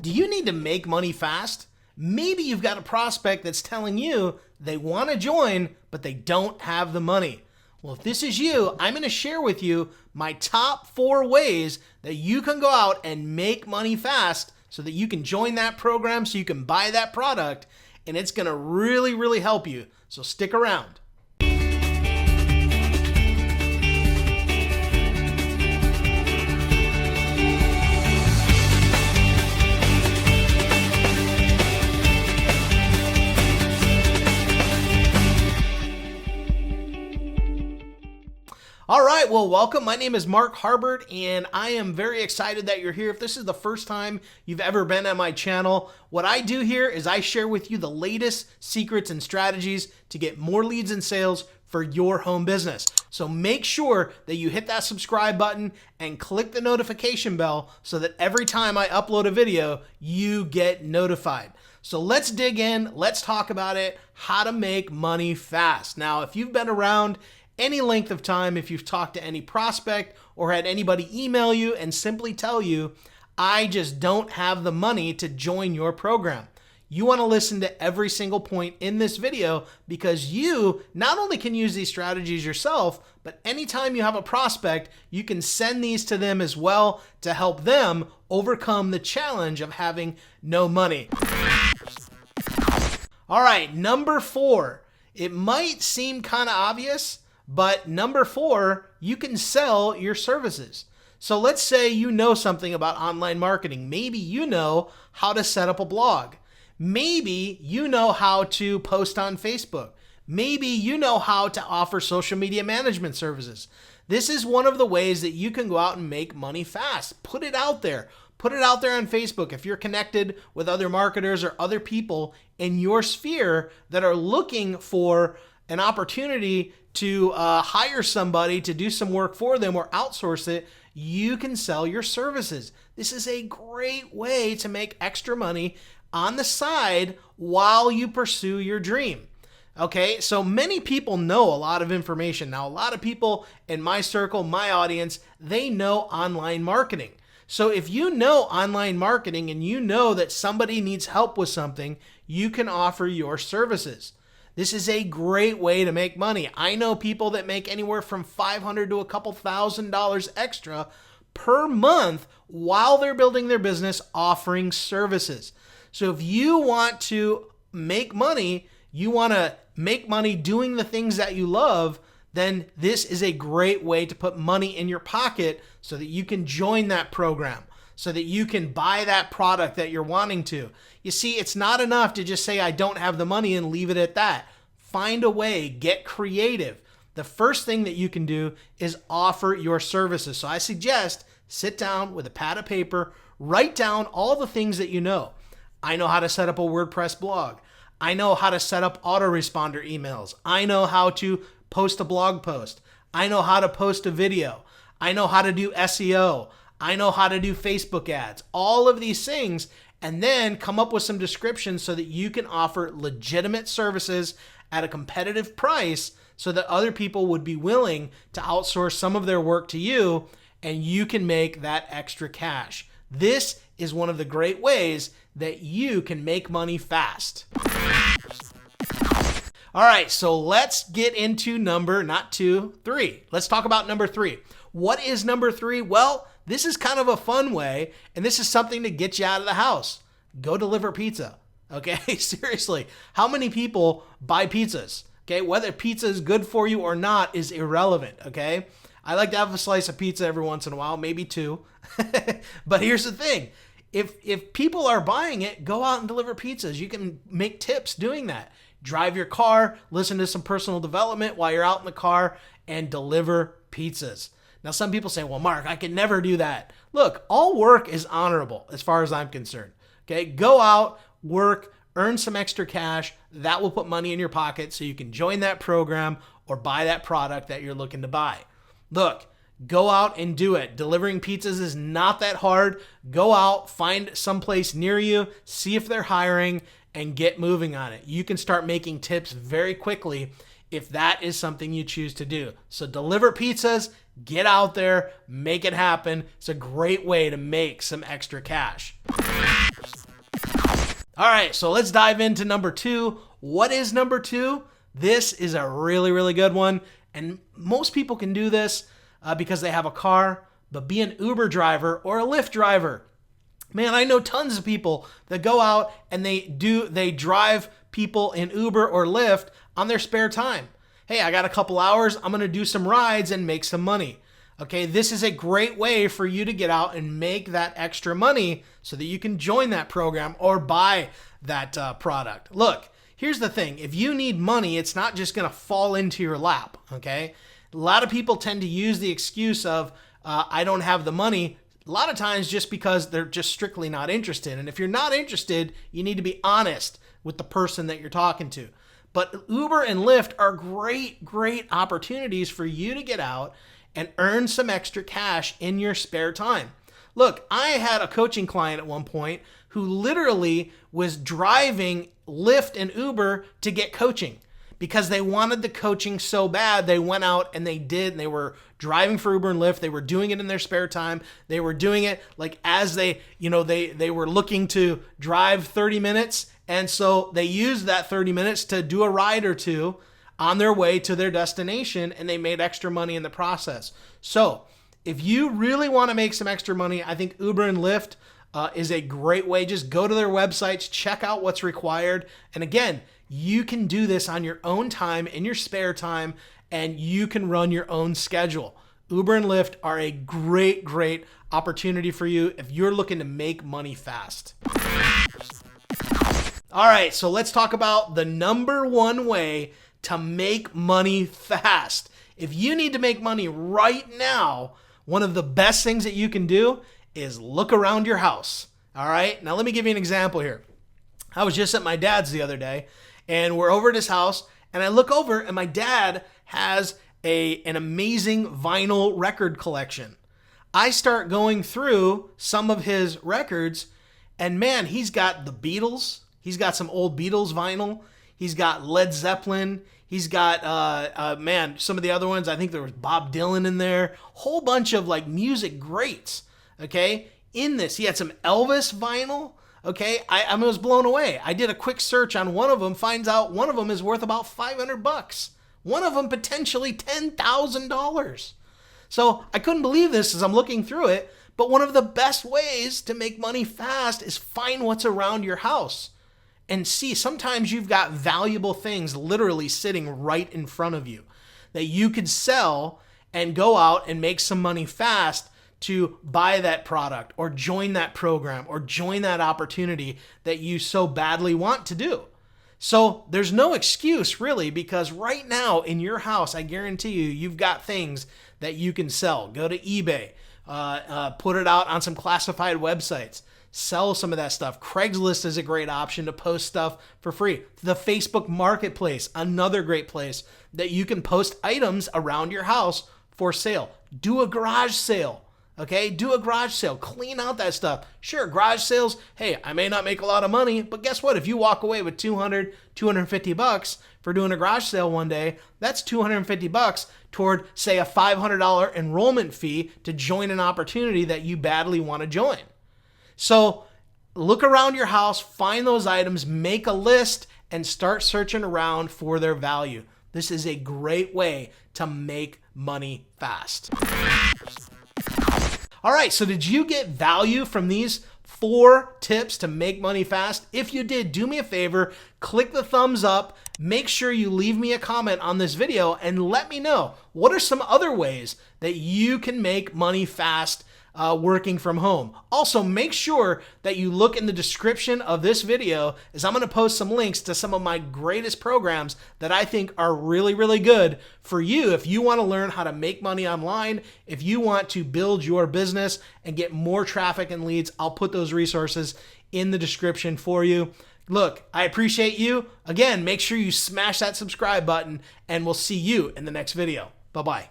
Do you need to make money fast? Maybe you've got a prospect that's telling you they want to join, but they don't have the money. Well, if this is you, I'm going to share with you my top 4 ways that you can go out and make money fast so that you can join that program, so you can buy that product, and it's going to really, really help you. So stick around. All right, well, welcome. My name is Mark Harbert, and I am very excited that you're here. If this is the first time you've ever been on my channel, what I do here is I share with you the latest secrets and strategies to get more leads and sales for your home business. So make sure that you hit that subscribe button and click the notification bell so that every time I upload a video, you get notified. So let's dig in. Let's talk about it, how to make money fast. Now, if you've been around any length of time, if you've talked to any prospect or had anybody email you and simply tell you, I just don't have the money to join your program, you want to listen to every single point in this video, because you not only can use these strategies yourself, but anytime you have a prospect, you can send these to them as well to help them overcome the challenge of having no money. All right, number 4. It might seem kind of obvious, but number 4, you can sell your services. So let's say you know something about online marketing. Maybe you know how to set up a blog. Maybe you know how to post on Facebook. Maybe you know how to offer social media management services. This is one of the ways that you can go out and make money fast. Put it out there. Put it out there on Facebook. If you're connected with other marketers or other people in your sphere that are looking for an opportunity to hire somebody to do some work for them or outsource it, you can sell your services. This is a great way to make extra money on the side while you pursue your dream. Okay, so many people know a lot of information. Now, a lot of people in my circle, my audience, they know online marketing. So if you know online marketing and you know that somebody needs help with something, you can offer your services. This is a great way to make money. I know people that make anywhere from $500 to a couple $1,000s extra per month while they're building their business offering services. So if you want to make money, you want to make money doing the things that you love, then this is a great way to put money in your pocket so that you can join that program, so that you can buy that product that you're wanting to. You see, it's not enough to just say, I don't have the money and leave it at that. Find a way, get creative. The first thing that you can do is offer your services. So I suggest sit down with a pad of paper, write down all the things that you know. I know how to set up a WordPress blog. I know how to set up autoresponder emails. I know how to post a blog post. I know how to post a video. I know how to do SEO. I know how to do Facebook ads. All of these things, and then come up with some descriptions so that you can offer legitimate services at a competitive price so that other people would be willing to outsource some of their work to you, and you can make that extra cash. This is one of the great ways that you can make money fast. All right, so let's get into number, not 2, 3. Let's talk about number 3. What is number 3? Well, this is kind of a fun way, and this is something to get you out of the house. Go deliver pizza. Okay, seriously, how many people buy pizzas? Okay, whether pizza is good for you or not is irrelevant. Okay, I like to have a slice of pizza every once in a while, maybe 2. But here's the thing. If people are buying it, go out and deliver pizzas. You can make tips doing that. Drive your car, listen to some personal development while you're out in the car, and deliver pizzas. Now, some people say, well, Mark, I can never do that. Look, all work is honorable as far as I'm concerned. Okay, go out, work, earn some extra cash. That will put money in your pocket so you can join that program or buy that product that you're looking to buy. Look, go out and do it. Delivering pizzas is not that hard. Go out, find someplace near you, see if they're hiring, and get moving on it. You can start making tips very quickly if that is something you choose to do. So deliver pizzas, get out there, make it happen. It's a great way to make some extra cash. All right, so let's dive into number 2. What is number 2? This is a really, really good one. And most people can do this because they have a car, but be an Uber driver or a Lyft driver. Man, I know tons of people that go out and they drive people in Uber or Lyft on their spare time. Hey, I got a couple hours. I'm going to do some rides and make some money. Okay, this is a great way for you to get out and make that extra money so that you can join that program or buy that product. Look, here's the thing. If you need money, it's not just going to fall into your lap, okay? A lot of people tend to use the excuse of, I don't have the money, a lot of times just because they're just strictly not interested. And if you're not interested, you need to be honest with the person that you're talking to. But Uber and Lyft are great, great opportunities for you to get out and earn some extra cash in your spare time. Look, I had a coaching client at one point who literally was driving Lyft and Uber to get coaching because they wanted the coaching so bad. They went out and they did. And they were driving for Uber and Lyft. They were doing it in their spare time. They were doing it like as they were looking to drive 30 minutes. And so they used that 30 minutes to do a ride or two on their way to their destination, and they made extra money in the process. So if you really want to make some extra money, I think Uber and Lyft is a great way. Just go to their websites, check out what's required. And again, you can do this on your own time, in your spare time, and you can run your own schedule. Uber and Lyft are a great, great opportunity for you if you're looking to make money fast. All right, so let's talk about the number one way to make money fast. If you need to make money right now, one of the best things that you can do is look around your house. All right, now let me give you an example here. I was just at my dad's the other day, and we're over at his house, and I look over, and my dad has an amazing vinyl record collection. I start going through some of his records, and man, he's got the Beatles. He's got some old Beatles vinyl. He's got Led Zeppelin. He's got, some of the other ones. I think there was Bob Dylan in there. Whole bunch of like music greats, okay? In this, he had some Elvis vinyl, okay? I was blown away. I did a quick search on one of them, finds out one of them is worth about $500. One of them potentially $10,000. So I couldn't believe this as I'm looking through it, but one of the best ways to make money fast is find what's around your house. And see, sometimes you've got valuable things literally sitting right in front of you that you could sell and go out and make some money fast to buy that product or join that program or join that opportunity that you so badly want to do. So there's no excuse really, because right now in your house, I guarantee you've got things that you can sell. Go to eBay, put it out on some classified websites. Sell some of that stuff. Craigslist is a great option to post stuff for free. The Facebook Marketplace, another great place that you can post items around your house for sale. Do a garage sale, okay? Do a garage sale. Clean out that stuff. Sure, garage sales, hey, I may not make a lot of money, but guess what? If you walk away with $200, $250 for doing a garage sale one day, that's $250 toward, say, a $500 enrollment fee to join an opportunity that you badly want to join. So look around your house, find those items, make a list, and start searching around for their value. This is a great way to make money fast. All right, so did you get value from these 4 tips to make money fast? If you did, do me a favor, click the thumbs up, make sure you leave me a comment on this video, and let me know what are some other ways that you can make money fast working from home. Also, make sure that you look in the description of this video, as I'm going to post some links to some of my greatest programs that I think are really, really good for you if you want to learn how to make money online, if you want to build your business and get more traffic and leads. I'll put those resources in the description for you. Look, I appreciate you. Again, make sure you smash that subscribe button, and we'll see you in the next video. Bye-bye.